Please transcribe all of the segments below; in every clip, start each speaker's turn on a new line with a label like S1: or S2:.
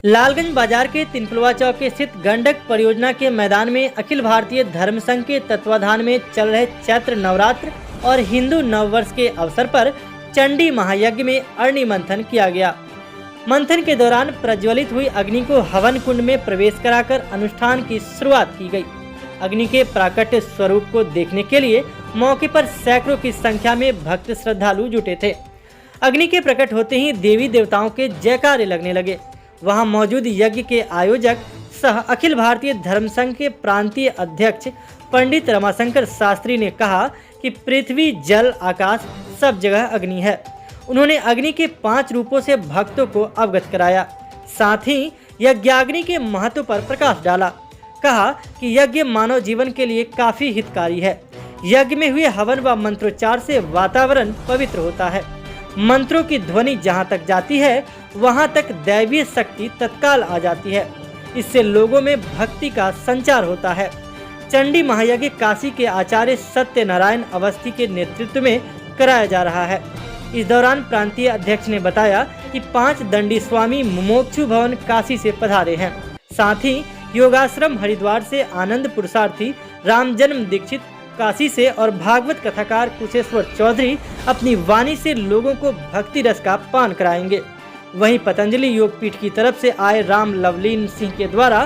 S1: लालगंज बाजार के तिनपुलवा चौक स्थित गंडक परियोजना के मैदान में अखिल भारतीय धर्म संघ के तत्वाधान में चल रहे चैत्र नवरात्र और हिंदू नववर्ष के अवसर पर चंडी महायज्ञ में अग्नि मंथन किया गया। मंथन के दौरान प्रज्वलित हुई अग्नि को हवन कुंड में प्रवेश कराकर अनुष्ठान की शुरुआत की गई। अग्नि के प्राकट्य स्वरूप को देखने के लिए मौके पर सैकड़ों की संख्या में भक्त श्रद्धालु जुटे थे। अग्नि के प्रकट होते ही देवी देवताओं के जयकारे लगने लगे। वहां मौजूद यज्ञ के आयोजक सह अखिल भारतीय धर्म संघ के प्रांतीय अध्यक्ष पंडित रमाशंकर शास्त्री ने कहा कि पृथ्वी, जल, आकाश सब जगह अग्नि है। उन्होंने अग्नि के 5 रूपों से भक्तों को अवगत कराया। साथ ही यज्ञाग्नि के महत्व पर प्रकाश डाला। कहा कि यज्ञ मानव जीवन के लिए काफी हितकारी है। यज्ञ में हुए हवन व मंत्रोच्चार से वातावरण पवित्र होता है। मंत्रों की ध्वनि जहां तक जाती है वहां तक दैवीय शक्ति तत्काल आ जाती है। इससे लोगों में भक्ति का संचार होता है। चंडी महायज्ञ काशी के आचार्य सत्यनारायण अवस्थी के नेतृत्व में कराया जा रहा है। इस दौरान प्रांतीय अध्यक्ष ने बताया कि 5 दंडी स्वामी मुमुक्षु भवन काशी से पधारे हैं। साथ ही योगाश्रम हरिद्वार से आनंद पुरुषार्थी, राम जन्म दीक्षित काशी से और भागवत कथाकार कुशेश्वर चौधरी अपनी वाणी से लोगों को भक्ति रस का पान कराएंगे। वहीं पतंजलि योग पीठ की तरफ से आए राम लवलीन सिंह के द्वारा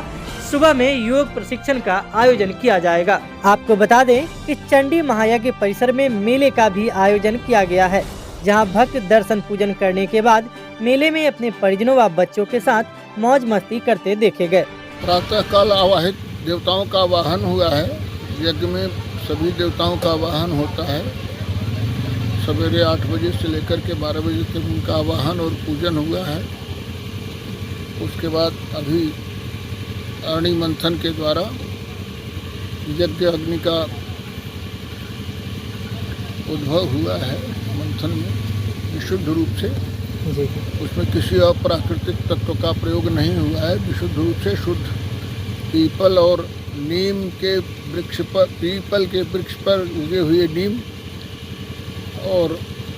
S1: सुबह में योग प्रशिक्षण का आयोजन किया जाएगा। आपको बता दें कि चंडी महायज्ञ परिसर में मेले का भी आयोजन किया गया है, जहां भक्त दर्शन पूजन करने के बाद मेले में अपने परिजनों व बच्चों के साथ मौज मस्ती करते देखे गए।
S2: प्रातः काल आवाहित देवताओं का आवाहन हुआ है। यज्ञ में सभी देवताओं का आवाहन होता है। सवेरे 8 बजे से लेकर के 12 बजे तक उनका आवाहन और पूजन हुआ है। उसके बाद अभी अग्नि मंथन के द्वारा यज्ञ अग्नि का उद्भव हुआ है। मंथन में विशुद्ध रूप से उसमें किसी अप्राकृतिक तत्व का प्रयोग नहीं हुआ है। विशुद्ध रूप से शुद्ध पीपल और नीम के वृक्ष पर, पीपल के वृक्ष पर उगे हुए नीम और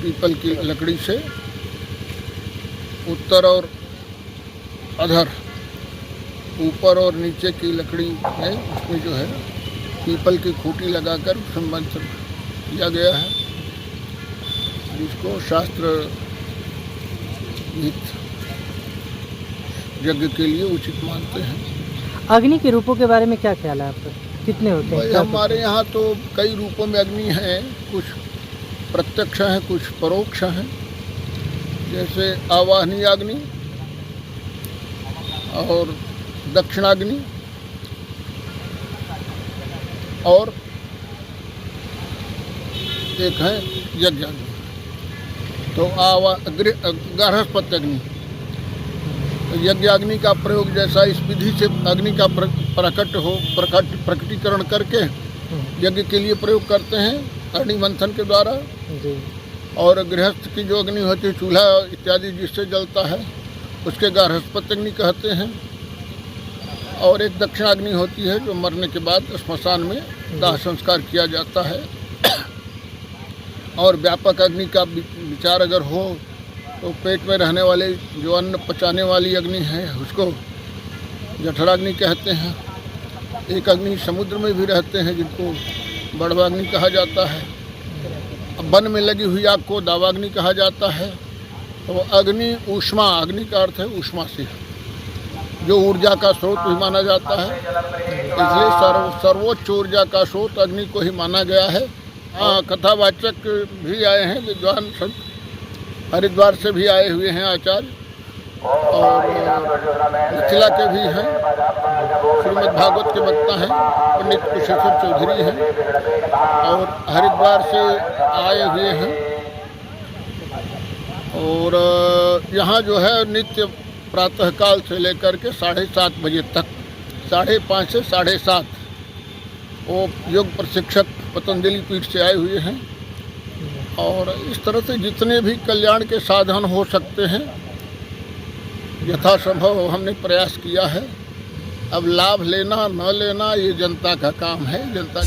S2: पीपल की लकड़ी से उत्तर और अधर, ऊपर और नीचे की लकड़ी है, उसमें जो है पीपल की खूंटी लगाकर मंथन किया गया है, जिसको शास्त्र यज्ञ के लिए उचित मानते हैं।
S1: अग्नि के रूपों के बारे में क्या ख्याल है आपका? कितने होते हैं?
S2: हमारे यहाँ तो कई रूपों में अग्नि है। कुछ प्रत्यक्ष हैं, कुछ परोक्ष हैं। जैसे आवाहनीय अग्नि और दक्षिणाग्नि और एक है यज्ञाग्नि। तो गार्हस्पत्य अग्नि, यज्ञाग्नि का प्रयोग जैसा इस विधि से अग्नि का प्रकटीकरण करके यज्ञ के लिए प्रयोग करते हैं अग्नि मंथन के द्वारा। और गृहस्थ की जो अग्नि होती है, चूल्हा इत्यादि जिससे जलता है, उसके गार्हस्पत्य अग्नि कहते हैं। और एक दक्षिणाग्नि होती है जो मरने के बाद श्मशान में दाह संस्कार किया जाता है। और व्यापक अग्नि का विचार अगर हो तो पेट में रहने वाले जो अन्न पचाने वाली अग्नि है उसको जठराग्नि कहते हैं। एक अग्नि समुद्र में भी रहते हैं जिनको बड़वाग्नि कहा जाता है। वन में लगी हुई आग को दावाग्नि कहा जाता है। तो अग्नि ऊष्मा, अग्नि का अर्थ है ऊष्मा से, जो ऊर्जा का स्रोत भी माना जाता है। इसलिए सर्वोच्च ऊर्जा का स्रोत अग्नि को ही माना गया है। हाँ, कथावाचक भी आए हैं, विद्वान संत हरिद्वार से भी आए हुए हैं आचार्य, और मिथिला के भी हैं। श्रीमद् भागवत के वक्ता हैं पंडित कुशेश्वर चौधरी हैं, और हरिद्वार से आए हुए हैं। और यहाँ जो है नित्य प्रातःकाल से लेकर के 7:30 बजे तक, 5:30 से 7:30 वो योग प्रशिक्षक पतंजलि पीठ से आए हुए हैं। और इस तरह से जितने भी कल्याण के साधन हो सकते हैं यथासंभव हमने प्रयास किया है। अब लाभ लेना न लेना ये जनता का काम है। जनता